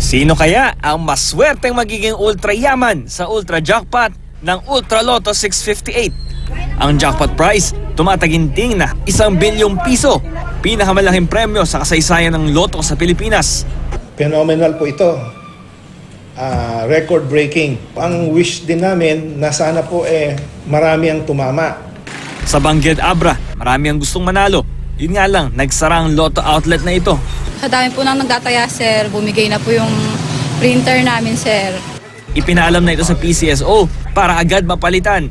Sino kaya ang maswerteng magiging ultra yaman sa ultra jackpot ng Ultra Lotto 658? Ang jackpot prize tumataginting na 1 bilyong piso, pinakamalaking premyo sa kasaysayan ng loto sa Pilipinas. Phenomenal po ito. Record-breaking. Ang wish din namin na sana po marami ang tumama. Sa Bangged Abra, marami ang gustong manalo. Yun nga lang, nagsara ang lotto outlet na ito. Sa dami po nang nagtataya, sir, bumigay na po yung printer namin, sir. Ipinaalam na ito sa PCSO para agad mapalitan.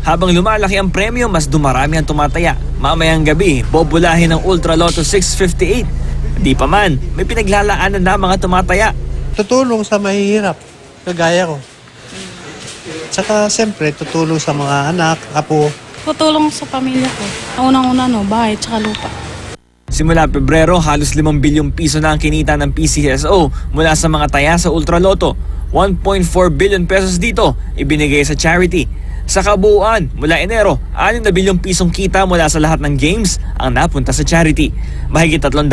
Habang lumalaki ang premyo, mas dumarami ang tumataya. Mamayang gabi, bobolahin ng Ultra Lotto 658. Di pa man, may pinaglalaanan na mga tumataya. Tutulong sa mahihirap, kagaya ko. Tsaka siyempre, tutulong sa mga anak, apo. Tutulong sa pamilya ko. Unang-una, bahay tsaka lupa. Simula Pebrero, halos 5 bilyong piso na ang kinita ng PCSO mula sa mga taya sa Ultra Lotto. 1.4 billion pesos dito ibinigay sa charity. Sa kabuuan, mula Enero, 6 na bilyong pisong kita mula sa lahat ng games ang napunta sa charity. Mahigit 300,000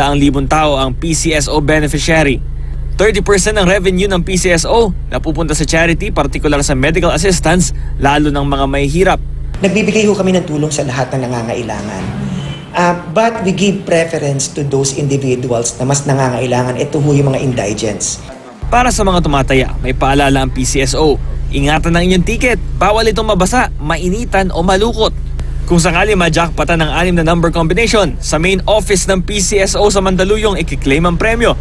tao ang PCSO beneficiary. 30% ng revenue ng PCSO napupunta sa charity, partikular sa medical assistance, lalo ng mga mahihirap. Nagbibigay ho kami ng tulong sa lahat ng nangangailangan. But we give preference to those individuals na mas nangangailangan. Ito ho yung mga indigents. Para sa mga tumataya, may paalala ang PCSO. Ingatan ng inyong ticket. Bawal itong mabasa, mainitan o malukot. Kung sakali ma-jackpotan ng 6 na number combination, sa main office ng PCSO sa Mandaluyong ikiklaim ang premyo.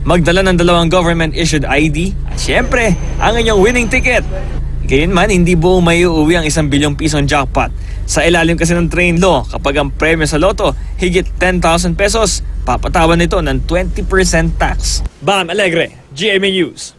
Magdala ng 2 government-issued ID at syempre, ang inyong winning ticket. Gayunman, hindi buong may uuwi ang 1 bilyong pisong jackpot. Sa ilalim kasi ng train law, kapag ang premyo sa loto higit 10,000 pesos, papatawan nito ng 20% tax. Bam Alegre, GMA News.